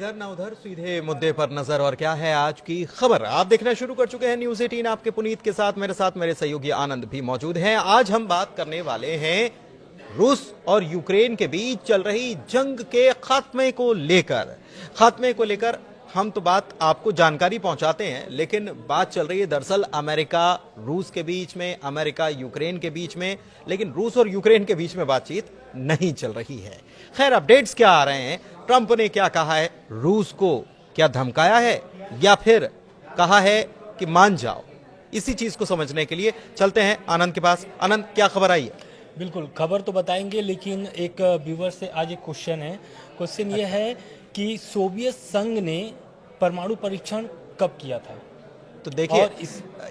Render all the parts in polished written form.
इधर ना उधर, सीधे मुद्दे पर नजर। और क्या है आज की खबर, आप देखना शुरू कर चुके हैं न्यूज़ 18 आपके पुनीत के साथ मेरे सहयोगी आनंद भी मौजूद हैं। आज हम बात करने वाले हैं रूस और यूक्रेन के बीच चल रही जंग के खात्मे को लेकर हम तो बात आपको जानकारी पहुंचाते हैं, लेकिन बात चल रही है दरअसल अमेरिका रूस के बीच में, अमेरिका यूक्रेन के बीच में, लेकिन रूस और यूक्रेन के बीच में बातचीत नहीं चल रही है। खैर, अपडेट्स क्या आ रहे हैं, ट्रंप ने क्या कहा है, रूस को क्या धमकाया है या फिर कहा है कि मान जाओ, इसी चीज को समझने के लिए चलते हैं आनंद के पास। आनंद, क्या खबर आई है? बिल्कुल, खबर तो बताएंगे, लेकिन एक व्यूवर से आज एक क्वेश्चन है। क्वेश्चन ये है कि सोवियत संघ ने परमाणु परीक्षण कब किया था? तो देखिए,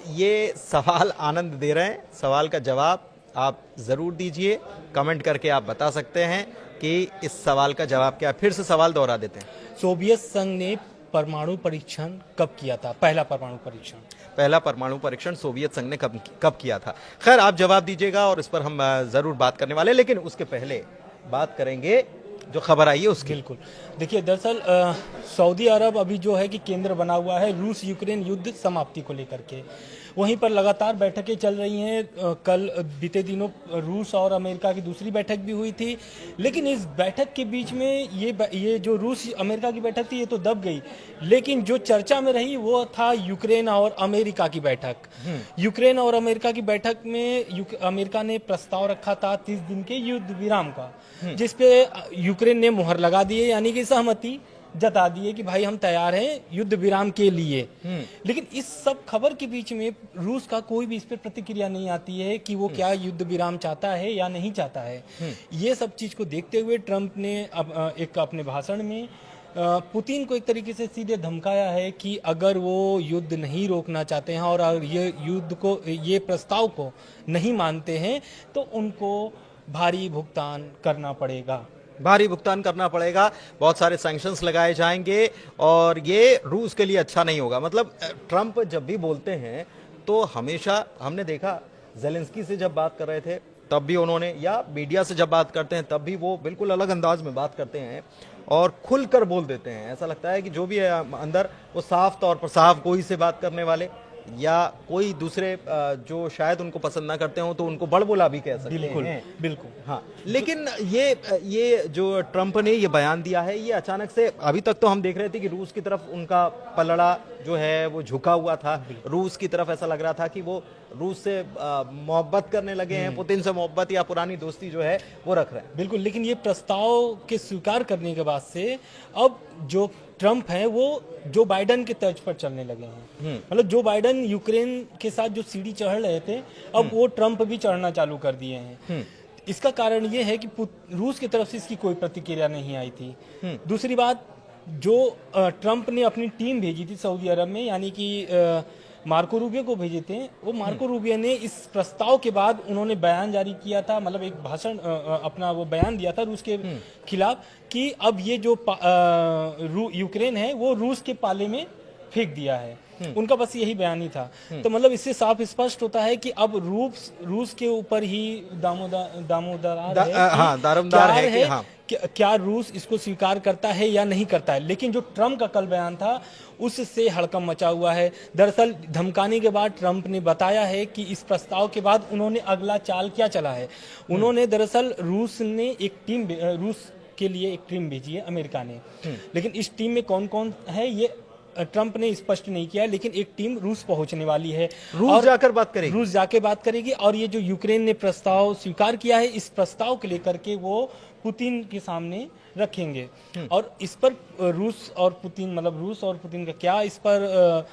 ये सवाल आनंद दे रहे हैं, सवाल का जवाब आप जरूर दीजिए, कमेंट करके आप बता सकते हैं कि इस सवाल का जवाब क्या है। फिर से सवाल दोहरा देते हैं। सोवियत संघ ने परमाणु परीक्षण कब किया था? पहला परमाणु परीक्षण सोवियत संघ ने कब किया था? खैर, आप जवाब दीजिएगा और इस पर हम जरूर बात करने वाले हैं, लेकिन उसके पहले बात करेंगे जो खबर आई है उसकी। बिल्कुल, देखिए, दरअसल सऊदी अरब अभी जो है कि केंद्र बना हुआ है रूस यूक्रेन युद्ध समाप्ति को लेकर के। वहीं पर लगातार बैठकें चल रही हैं। कल बीते दिनों रूस और अमेरिका की दूसरी बैठक भी हुई थी, लेकिन इस बैठक के बीच में ये जो रूस अमेरिका की बैठक थी ये तो दब गई, लेकिन जो चर्चा में रही वो था यूक्रेन और अमेरिका की बैठक। यूक्रेन और अमेरिका की बैठक में अमेरिका ने प्रस्ताव रखा था 30 दिन के युद्ध विराम का, जिसपे यूक्रेन ने मुहर लगा दी है, यानी कि सहमति जता दिए कि भाई हम तैयार हैं युद्ध विराम के लिए। लेकिन इस सब खबर के बीच में रूस का कोई भी इस पर प्रतिक्रिया नहीं आती है कि वो क्या युद्ध विराम चाहता है या नहीं चाहता है। ये सब चीज को देखते हुए ट्रंप ने एक अपने भाषण में पुतिन को एक तरीके से सीधे धमकाया है कि अगर वो युद्ध नहीं रोकना चाहते हैं और ये प्रस्ताव को नहीं मानते हैं तो उनको भारी भुगतान करना पड़ेगा। बहुत सारे सैंक्शंस लगाए जाएंगे और ये रूस के लिए अच्छा नहीं होगा। मतलब ट्रंप जब भी बोलते हैं तो हमेशा हमने देखा, ज़ेलेंस्की से जब बात कर रहे थे तब भी उन्होंने, या मीडिया से जब बात करते हैं तब भी वो बिल्कुल अलग अंदाज में बात करते हैं और खुलकर बोल देते हैं। ऐसा लगता है कि जो भी है अंदर वो साफ तौर पर, साफ गोई से बात करने वाले या कोई दूसरे जो शायद उनको पसंद ना करते हो तो उनको बड़बोला भी कह सकते हैं। बिल्कुल, हाँ। लेकिन ये जो ट्रंप ने ये बयान दिया है, ये अचानक से, अभी तक तो हम देख रहे थे कि रूस की तरफ उनका पलड़ा जो है वो झुका हुआ था। रूस की तरफ ऐसा लग रहा था कि वो रूस से मोहब्बत करने लगे हैं, पुतिन से मोहब्बत या पुरानी दोस्ती जो है वो रख रहे हैं। बिल्कुल, लेकिन ये प्रस्ताव के स्वीकार करने के बाद से अब जो ट्रंप हैं वो जो बाइडन के तर्ज पर चलने लगे हैं। मतलब जो बाइडन यूक्रेन के साथ जो सीढ़ी चढ़ रहे थे, अब वो ट्रंप भी चढ़ना चालू कर दिए हैं। इसका कारण ये है कि रूस की तरफ से इसकी कोई प्रतिक्रिया नहीं आई थी। दूसरी बात, जो ट्रंप ने अपनी टीम भेजी थी सऊदी अरब में, यानी कि मार्को रूबियो को भेजे थे, वो मार्को रूबियो ने इस प्रस्ताव के बाद उन्होंने बयान जारी किया था, मतलब एक भाषण, अपना वो बयान दिया था रूस के खिलाफ कि अब ये जो यूक्रेन है वो रूस के पाले में फेंक दिया है। उनका बस यही बयान ही था। तो मतलब इससे साफ स्पष्ट होता है कि अब रूस के ऊपर ही दारोमदार है क्या रूस इसको स्वीकार करता है या नहीं करता है। लेकिन जो ट्रंप का कल बयान था उससे हड़कंप मचा हुआ है। दरअसल धमकाने के बाद ट्रंप ने बताया है कि इस प्रस्ताव के बाद उन्होंने अगला चाल क्या चला है। उन्होंने दरअसल रूस के लिए एक टीम भेजी है अमेरिका ने, लेकिन इस टीम में कौन कौन है ये ट्रंप ने स्पष्ट नहीं किया, लेकिन एक टीम रूस पहुंचने वाली है, रूस जाकर बात करेगी। और ये जो यूक्रेन ने प्रस्ताव स्वीकार किया है, इस प्रस्ताव को लेकर के वो पुतिन के सामने रखेंगे। और इस पर रूस और पुतिन का क्या इस पर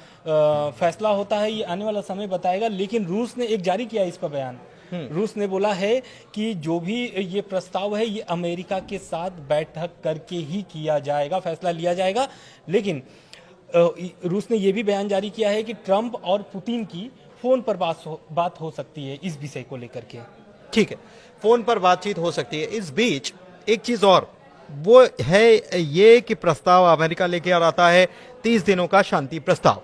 फैसला होता है ये आने वाला समय बताएगा। लेकिन रूस ने एक जारी किया इस पर बयान। रूस ने बोला है कि जो भी ये प्रस्ताव है ये अमेरिका के साथ बैठक करके ही किया जाएगा, फैसला लिया जाएगा। लेकिन रूस ने यह भी बयान जारी किया है कि ट्रंप और पुतिन की फोन पर बात हो सकती है इस विषय को लेकर के। ठीक है, फोन पर बातचीत हो सकती है। इस बीच एक चीज और, वो है ये कि प्रस्ताव अमेरिका लेके आ आता है 30 दिनों का शांति प्रस्ताव।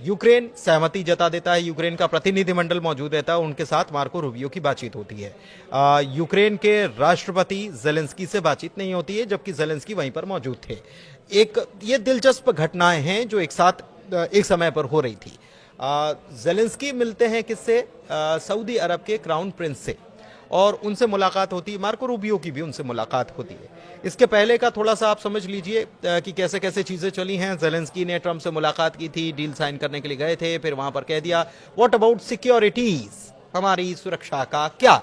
यूक्रेन सहमति जता देता है, यूक्रेन का प्रतिनिधिमंडल मौजूद रहता है, उनके साथ मार्को रूबियो की बातचीत होती है। यूक्रेन के राष्ट्रपति ज़ेलेंस्की से बातचीत नहीं होती है, जबकि ज़ेलेंस्की वहीं पर मौजूद थे। एक ये दिलचस्प घटनाएं हैं जो एक साथ एक समय पर हो रही थी। जेलेंस्की मिलते हैं किससे? सऊदी अरब के क्राउन प्रिंस से, और उनसे मुलाकात होती है। मार्को रूबियो की भी उनसे मुलाकात होती है। इसके पहले का थोड़ा सा आप समझ लीजिए कि कैसे कैसे चीजें चली हैं। जेलेंस्की ने ट्रंप से मुलाकात की थी, डील साइन करने के लिए गए थे, फिर वहां पर कह दिया व्हाट अबाउट सिक्योरिटीज, हमारी सुरक्षा का क्या?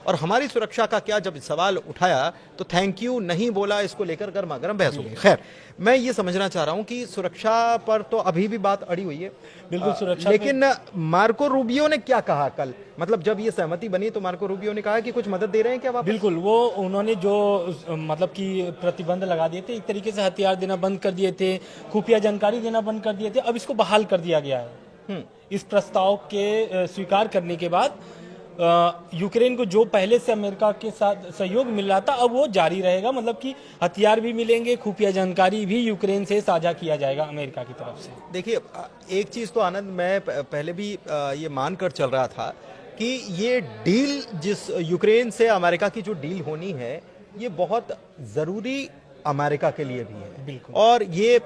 और हमारी सुरक्षा का क्या जब सवाल उठाया तो थैंक यू नहीं बोला, इसको लेकर गर्मा गर्म बहस हो गई। खैर, मैं ये समझना चाह रहा हूं कि सुरक्षा पर तो अभी भी बात अड़ी हुई है, बिल्कुल सुरक्षा लेकिन मार्को रूबियो ने क्या कहा कल? मतलब जब ये सहमति बनी तो मार्को रूबियो ने कहा कि कुछ मदद दे रहे हैं क्या वापस? बिल्कुल, वो उन्होंने जो मतलब कि प्रतिबंध लगा दिए थे, एक तरीके से हथियार देना बंद कर दिए थे, खुफिया जानकारी देना बंद कर दिए थे, अब इसको बहाल कर दिया गया है। इस प्रस्ताव के स्वीकार करने के बाद यूक्रेन को जो पहले से अमेरिका के साथ सहयोग मिल रहा था, अब वो जारी रहेगा। मतलब कि हथियार भी मिलेंगे, खुफिया जानकारी भी यूक्रेन से साझा किया जाएगा अमेरिका की तरफ से। देखिए, एक चीज तो आनंद, मैं पहले भी ये मानकर चल रहा था कि ये डील, जिस यूक्रेन से अमेरिका की जो डील होनी है, ये बहुत जरूरी अमेरिका के लिए भी है। बिल्कुल। और ये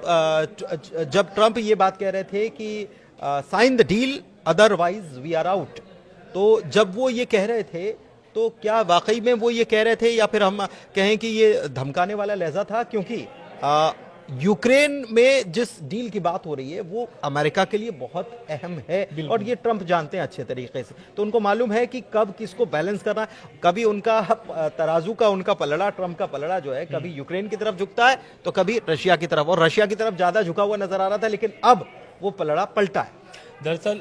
जब ट्रंप ये बात कह रहे थे कि sign the deal otherwise we are out, तो जब वो ये कह रहे थे तो क्या वाकई में वो ये कह रहे थे, या फिर हम कहें कि ये धमकाने वाला लहजा था? क्योंकि यूक्रेन में जिस डील की बात हो रही है वो अमेरिका के लिए बहुत अहम है, और ये ट्रंप जानते हैं अच्छे तरीके से। तो उनको मालूम है कि कब किसको बैलेंस करना है। कभी उनका तराजू का, उनका पलड़ा, ट्रंप का पलड़ा जो है, कभी यूक्रेन की तरफ झुकता है तो कभी रशिया की तरफ, और रशिया की तरफ ज्यादा झुका हुआ नजर आ रहा था, लेकिन अब वो पलड़ा पलटा है। दरअसल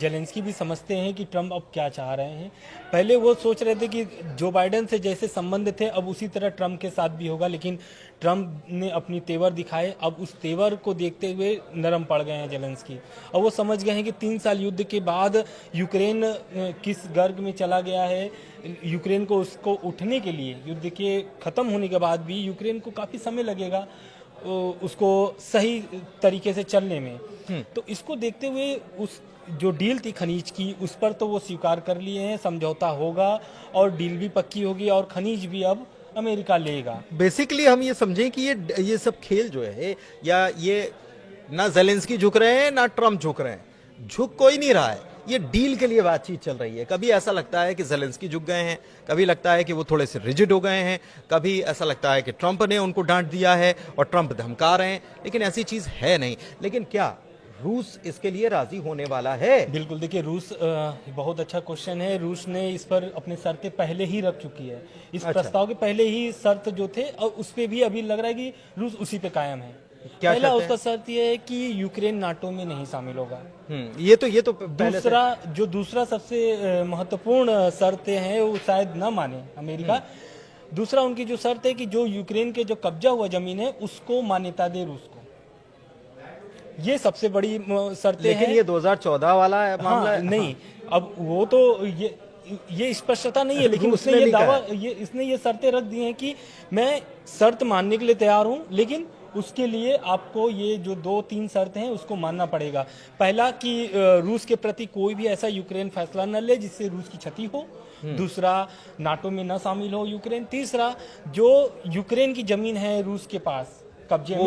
जेलेंस्की भी समझते हैं कि ट्रंप अब क्या चाह रहे हैं। पहले वो सोच रहे थे कि जो बाइडेन से जैसे संबंध थे अब उसी तरह ट्रंप के साथ भी होगा, लेकिन ट्रंप ने अपनी तेवर दिखाए। अब उस तेवर को देखते हुए नरम पड़ गए हैं जेलेंस्की। अब वो समझ गए हैं कि 3 साल युद्ध के बाद यूक्रेन किस गर्ग में चला गया है। यूक्रेन को उसको उठने के लिए, युद्ध के खत्म होने के बाद भी यूक्रेन को काफ़ी समय लगेगा उसको सही तरीके से चलने में। तो इसको देखते हुए उस जो डील थी खनीज की, उस पर तो वो स्वीकार कर लिए हैं, समझौता होगा और डील भी पक्की होगी और खनीज भी अब अमेरिका लेगा। बेसिकली हम ये समझें कि ये सब खेल जो है, या ये ना जेलेंस्की झुक रहे हैं ना ट्रंप झुक रहे हैं, झुक कोई नहीं रहा है, ये डील के लिए बातचीत चल रही है। कभी ऐसा लगता है कि जेलेंस्की झुक गए हैं, कभी लगता है कि वो थोड़े से रिजिड हो गए हैं, कभी ऐसा लगता है कि ट्रंप ने उनको डांट दिया है और ट्रंप धमका रहे हैं, लेकिन ऐसी चीज है नहीं। लेकिन क्या रूस इसके लिए राजी होने वाला है? बिल्कुल, देखिए रूस बहुत अच्छा क्वेश्चन है। रूस ने इस पर अपने शर्तें पहले ही रख चुकी है। इस प्रस्ताव के पहले ही शर्त जो थे, और उस पे भी अभी लग रहा है कि रूस उसी पे कायम है। पहला उसका शर्त यह है कि यूक्रेन नाटो में नहीं शामिल होगा। ये तो दूसरा सबसे महत्वपूर्ण शर्तें हैं वो शायद न माने अमेरिका। दूसरा उनकी जो शर्त है कि जो यूक्रेन के जो कब्जा हुआ जमीन है उसको मान्यता दे रूस को। ये सबसे बड़ी शर्तें हैं। लेकिन ये 2014 वाला है मामला है। नहीं, अब वो तो ये स्पष्टता नहीं है, लेकिन उसने ये दावा, इसने ये शर्तें रख दी हैं कि मैं शर्त मानने के लिए तैयार हूं, लेकिन उसके लिए आपको ये जो 2-3 शर्तें हैं उसको मानना पड़ेगा। पहला कि रूस के प्रति कोई भी ऐसा यूक्रेन फैसला न ले जिससे रूस की क्षति हो। दूसरा, नाटो में न शामिल हो यूक्रेन। तीसरा, जो यूक्रेन की जमीन है रूस के पास कब्जे में,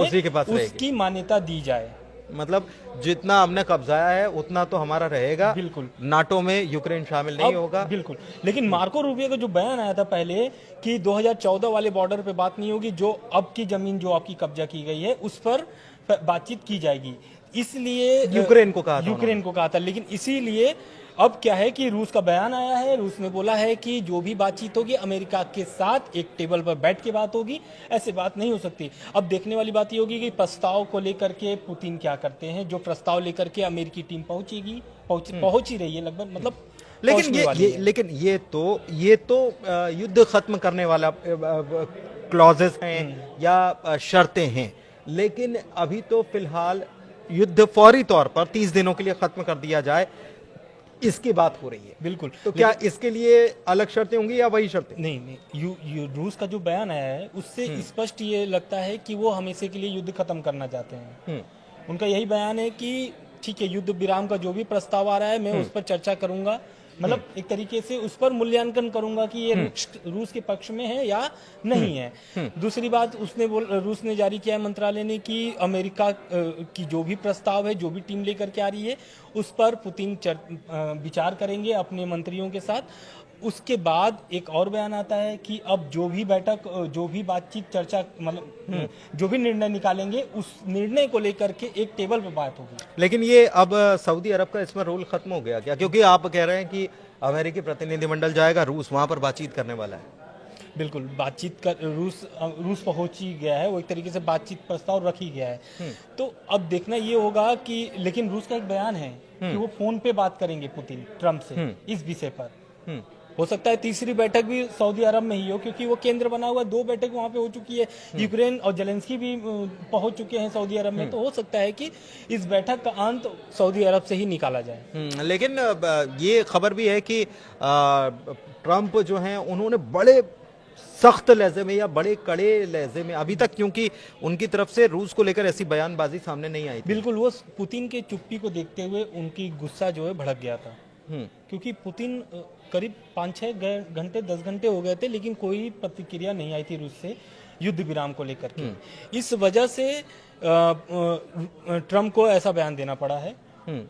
उसकी मान्यता दी जाए। मतलब जितना हमने कब्जाया है उतना तो हमारा रहेगा। बिल्कुल, नाटो में यूक्रेन शामिल नहीं होगा। बिल्कुल, लेकिन मार्को रूबियो का जो बयान आया था पहले कि 2014 वाले बॉर्डर पे बात नहीं होगी, जो अब की जमीन जो आपकी कब्जा की गई है उस पर बातचीत की जाएगी, इसलिए यूक्रेन को कहा था। लेकिन इसीलिए अब क्या है कि रूस का बयान आया है। रूस ने बोला है कि जो भी बातचीत होगी अमेरिका के साथ एक टेबल पर बैठ के बात होगी, ऐसे बात नहीं हो सकती। अब देखने वाली बात ये होगी कि प्रस्ताव को लेकर के पुतिन क्या करते हैं। जो प्रस्ताव लेकर के अमेरिकी टीम पहुंच ही रही है लगभग, मतलब लेकिन ये तो युद्ध खत्म करने वाला क्लॉजेस हैं या शर्तें हैं, लेकिन अभी तो फिलहाल युद्ध फौरी तौर पर 30 दिनों के लिए खत्म कर दिया जाए, इसकी बात हो रही है। बिल्कुल, तो क्या इसके लिए अलग शर्तें होंगी या वही शर्तें? नहीं, रूस का जो बयान आया है उससे स्पष्ट ये लगता है कि वो हमेशा के लिए युद्ध खत्म करना चाहते हैं। उनका यही बयान है कि ठीक है, युद्ध विराम का जो भी प्रस्ताव आ रहा है मैं उस पर चर्चा करूंगा, मतलब एक तरीके से उस पर मूल्यांकन करूंगा कि ये रूस के पक्ष में है या नहीं है। दूसरी बात रूस ने जारी किया है मंत्रालय ने कि अमेरिका की जो भी प्रस्ताव है, जो भी टीम लेकर के आ रही है, उस पर पुतिन विचार करेंगे अपने मंत्रियों के साथ। उसके बाद एक और बयान आता है कि अब जो भी बैठक, जो भी बातचीत, चर्चा, मतलब जो भी निर्णय निकालेंगे, उस निर्णय को लेकर के एक टेबल पर बात होगी। लेकिन ये अब सऊदी अरब का इसमें रोल खत्म हो गया क्या? क्योंकि आप कह रहे हैं कि अमेरिकी प्रतिनिधिमंडल जाएगा रूस, वहां पर बातचीत करने वाला है। बिल्कुल, बातचीत कर रूस पहुंच ही गया है, वो एक तरीके से बातचीत प्रस्ताव रख ही गया है। तो अब देखना ये होगा कि, लेकिन रूस का एक बयान है कि वो फोन पे बात करेंगे पुतिन ट्रंप से इस विषय पर। हो सकता है तीसरी बैठक भी सऊदी अरब में ही हो, क्योंकि वो केंद्र बना हुआ, 2 बैठक वहां पे हो चुकी है। यूक्रेन और जेलेंस्की भी पहुंच चुके हैं सऊदी अरब में। तो हो सकता है कि इस बैठक का अंत सऊदी अरब से ही निकाला जाए। लेकिन ये खबर भी है कि ट्रंप जो हैं उन्होंने बड़े सख्त लहजे में या बड़े कड़े लहजे में अभी तक, क्योंकि उनकी तरफ से रूस को लेकर ऐसी बयानबाजी सामने नहीं आई थी। बिल्कुल, वो पुतिन के चुप्पी को देखते हुए उनकी गुस्सा जो है भड़क गया था। क्योंकि पुतिन करीब 5-6 घंटे 10 घंटे हो गए थे, लेकिन कोई प्रतिक्रिया नहीं आई थी रूस से युद्ध विराम को लेकर के। इस वजह से ट्रंप को ऐसा बयान देना पड़ा है।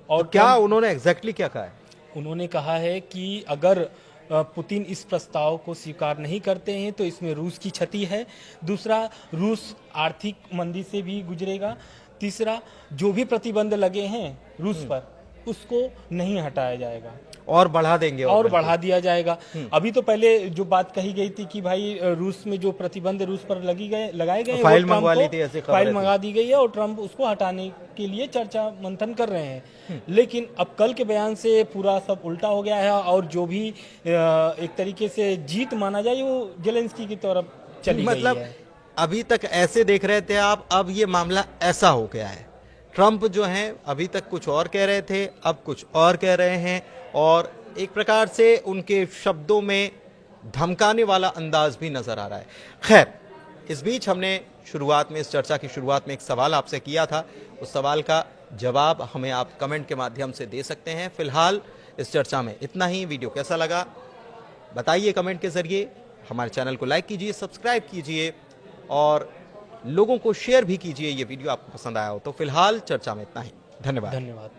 और क्या उन्होंने एग्जैक्टली क्या कहा है? उन्होंने कहा है कि अगर पुतिन इस प्रस्ताव को स्वीकार नहीं करते हैं तो इसमें रूस की क्षति है। दूसरा, रूस आर्थिक मंदी से भी गुजरेगा। तीसरा, जो भी प्रतिबंध लगे हैं रूस पर, उसको नहीं हटाया जाएगा और बढ़ा देंगे और बढ़ा दिया जाएगा। अभी तो पहले जो बात कही गई थी कि भाई रूस में जो प्रतिबंध रूस पर लगाए गए, फाइल मंगवा ली थी, ऐसी खबर फाइल मंगा दी गई है और ट्रंप उसको हटाने के लिए चर्चा मंथन कर रहे हैं। लेकिन अब कल के बयान से पूरा सब उल्टा हो गया है और जो भी एक तरीके से जीत माना जाए वो जेलेंस्की की तरफ चली गई है। अभी तक ऐसे देख रहे थे आप, अब ये मामला ऐसा हो गया है। ट्रंप जो हैं अभी तक कुछ और कह रहे थे, अब कुछ और कह रहे हैं, और एक प्रकार से उनके शब्दों में धमकाने वाला अंदाज भी नजर आ रहा है। खैर, इस बीच हमने शुरुआत में, इस चर्चा की शुरुआत में एक सवाल आपसे किया था। उस सवाल का जवाब हमें आप कमेंट के माध्यम से दे सकते हैं। फिलहाल इस चर्चा में इतना ही। वीडियो कैसा लगा बताइए कमेंट के जरिए। हमारे चैनल को लाइक कीजिए, सब्सक्राइब कीजिए और लोगों को शेयर भी कीजिए ये वीडियो आपको पसंद आया हो तो। फिलहाल चर्चा में इतना ही। धन्यवाद।